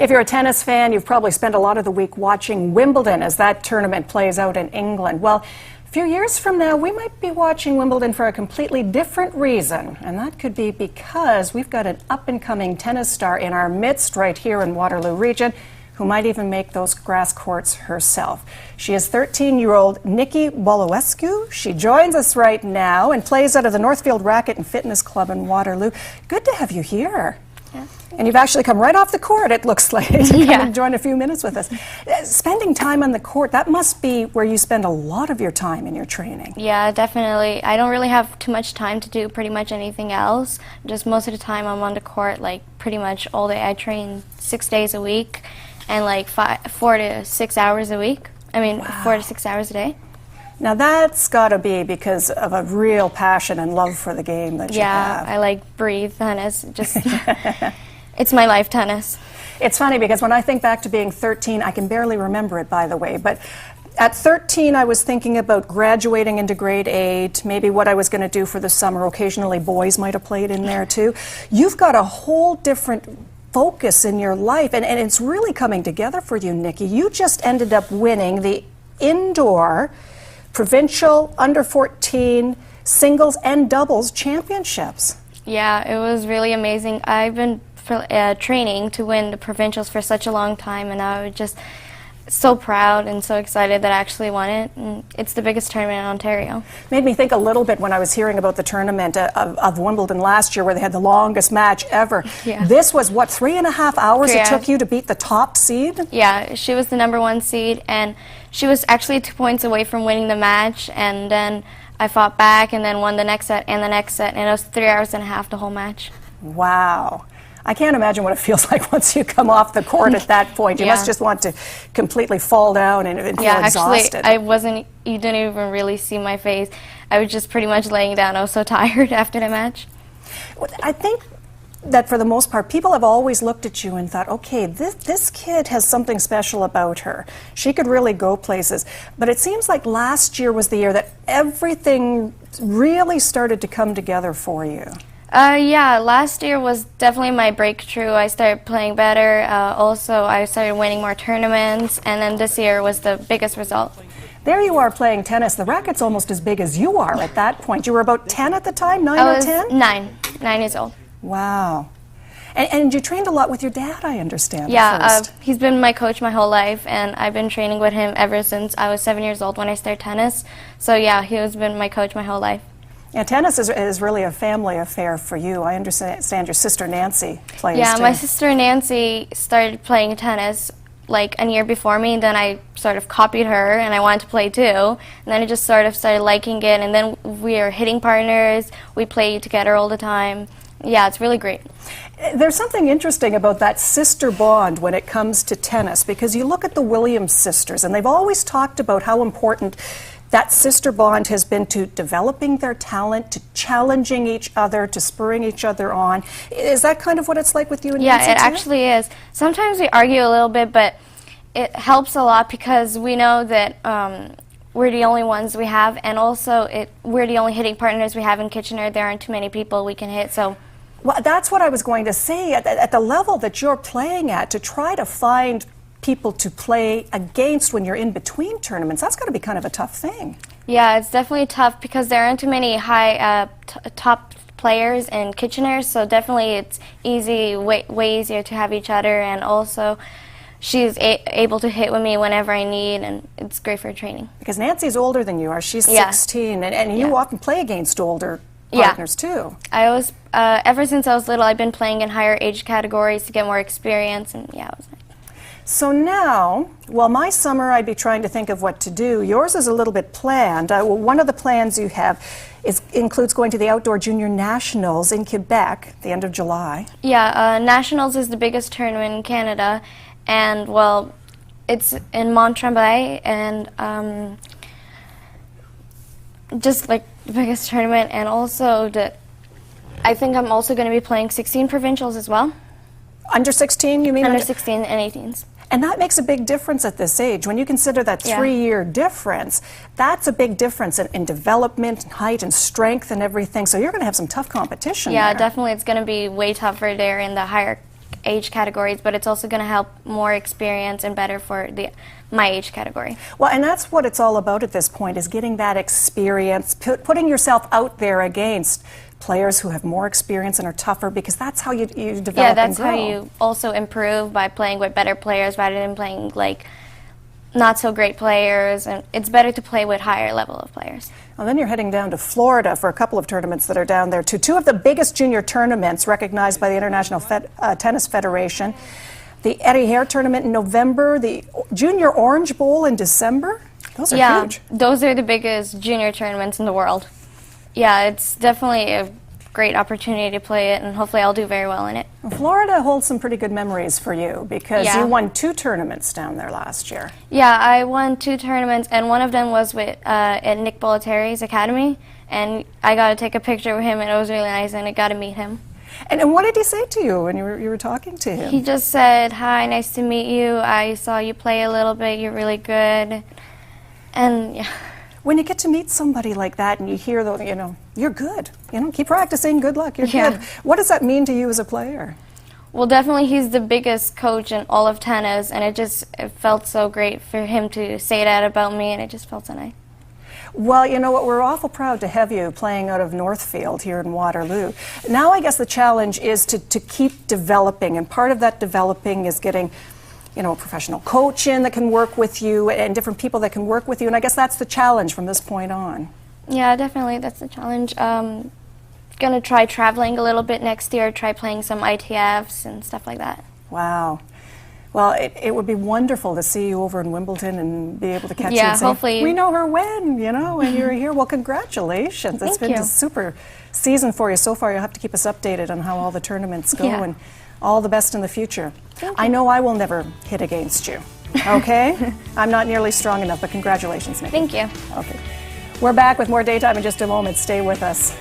If you're a tennis fan, you've probably spent a lot of the week watching Wimbledon as that tournament plays out in England. Well, a few years from now, we might be watching Wimbledon for a completely different reason, and that could be because we've got an up-and-coming tennis star in our midst right here in Waterloo region who might even make those grass courts herself. She is 13-year-old Nikki Baloescu. She joins us right now and plays out of the Northfield Racket and Fitness Club in Waterloo. Good to have you here. Yeah. And you've actually come right off the court, it looks like, to come and join a few minutes with us. Spending time on the court, that must be where you spend a lot of your time in your training. Yeah, definitely. I don't really have too much time to do pretty much anything else. Just most of the time I'm on the court, like, pretty much all day. I train 6 days a week and, like, 4 to 6 hours a week. I mean, wow. 4 to 6 hours a day. Now that's got to be because of a real passion and love for the game that you have. Yeah, I like breathe tennis. Just it's my life, tennis. It's funny because when I think back to being 13, I can barely remember it, by the way, but at 13 I was thinking about graduating into grade 8, maybe what I was going to do for the summer. Occasionally boys might have played in there too. You've got a whole different focus in your life, and it's really coming together for you, Nikki. You just ended up winning the indoor provincial under 14 singles and doubles championships. Yeah, it was really amazing. I've been training to win the provincials for such a long time, and I was just so proud and so excited that I actually won it. And it's the biggest tournament in Ontario. Made me think a little bit when I was hearing about the tournament of Wimbledon last year, where they had the longest match ever. Yeah. This was, what, 3.5 hours it took you to beat the top seed? Yeah, she was the #1 seed, and she was actually 2 points away from winning the match, and then I fought back and then won the next set and the next set, and it was 3.5 hours the whole match. Wow. I can't imagine what it feels like once you come off the court at that point. You must just want to completely fall down and feel exhausted. Actually, I wasn't, you didn't even really see my face. I was just pretty much laying down. I was so tired after the match. I think that for the most part, people have always looked at you and thought, okay, this kid has something special about her. She could really go places. But it seems like last year was the year that everything really started to come together for you. Yeah, last year was definitely my breakthrough. I started playing better. Also, I started winning more tournaments, and then this year was the biggest result. There you are playing tennis. The racket's almost as big as you are at that point. You were about 10 at the time, 9 or 10? I was 9 years old. Wow. And you trained a lot with your dad, I understand. Yeah, he's been my coach my whole life, and I've been training with him ever since I was 7 years old when I started tennis. So yeah, he has been my coach my whole life. Yeah, tennis is really a family affair for you. I understand your sister Nancy plays too. Yeah, my sister Nancy started playing tennis like a year before me, and then I sort of copied her and I wanted to play too, and then I just sort of started liking it, and then we are hitting partners, we play together all the time. Yeah, it's really great. There's something interesting about that sister bond when it comes to tennis, because you look at the Williams sisters and they've always talked about how important that sister bond has been to developing their talent, to challenging each other, to spurring each other on. Is that kind of what it's like with you and Nancy? Yeah, it actually is. Sometimes we argue a little bit, but it helps a lot because we know that we're the only ones we have, and also we're the only hitting partners we have in Kitchener. There aren't too many people we can hit, so. Well, that's what I was going to say. At the level that you're playing at, to try to find people to play against when you're in between tournaments, that's got to be kind of a tough thing. Yeah, it's definitely tough because there aren't too many high top players in Kitchener, so definitely it's way easier to have each other, and also she's able to hit with me whenever I need, and it's great for training. Because Nancy's older than you are. She's 16, and you often play against older partners too. I always, ever since I was little, I've been playing in higher age categories to get more experience, and yeah, it was nice. So now, well, my summer I'd be trying to think of what to do. Yours is a little bit planned. One of the plans you have includes going to the Outdoor Junior Nationals in Quebec at the end of July. Yeah, Nationals is the biggest tournament in Canada, and well, it's in Mont-Tremblant, and just like the biggest tournament, and also I think I'm also going to be playing 16 provincials as well. Under 16, you mean? Under 16 and 18s. And that makes a big difference at this age. When you consider that 3-year difference, that's a big difference in development, and height, and strength, and everything. So you're going to have some tough competition Yeah, there. definitely. It's going to be way tougher there in the higher age categories, but it's also going to help more experience and better for my age category. Well, and that's what it's all about at this point, is getting that experience, putting yourself out there against players who have more experience and are tougher, because that's how you develop Yeah, that's and grow. how you also improve, by playing with better players rather than playing like not so great players, and it's better to play with higher level of players. Well, then you're heading down to Florida for a couple of tournaments that are down there too. Two of the biggest junior tournaments recognized by the International Tennis Federation. The Eddie Hare tournament in November, the Junior Orange Bowl in December. Those are huge. Those are the biggest junior tournaments in the world. Yeah, it's definitely a great opportunity to play it, and hopefully I'll do very well in it. Florida holds some pretty good memories for you, because Yeah. you won 2 tournaments down there last year. Yeah, I won 2 tournaments, and one of them was with at Nick Baloescu's academy, and I got to take a picture with him, and it was really nice, and I got to meet him. And what did he say to you when you were talking to him? He just said, "Hi, nice to meet you. I saw you play a little bit. You're really good." And yeah. When you get to meet somebody like that and you hear, you're good, keep practicing, good luck, you're good. What does that mean to you as a player? Well, definitely he's the biggest coach in all of tennis, and it felt so great for him to say that about me, and it just felt so nice. Well, you know what, we're awful proud to have you playing out of Northfield here in Waterloo. Now I guess the challenge is to keep developing, and part of that developing is getting a professional coach in that can work with you, and different people that can work with you, and I guess that's the challenge from this point on. Yeah, definitely, that's the challenge. Going to try traveling a little bit next year, try playing some ITFs and stuff like that. Wow. Well, it would be wonderful to see you over in Wimbledon and be able to catch you Yeah, and say, hopefully. we know her when, and you're here. Well, congratulations. It's been a super season for you so far. You'll have to keep us updated on how all the tournaments go, and all the best in the future. I know I will never hit against you, okay? I'm not nearly strong enough, but congratulations, Nikki. Thank you. Okay. We're back with more Daytime in just a moment. Stay with us.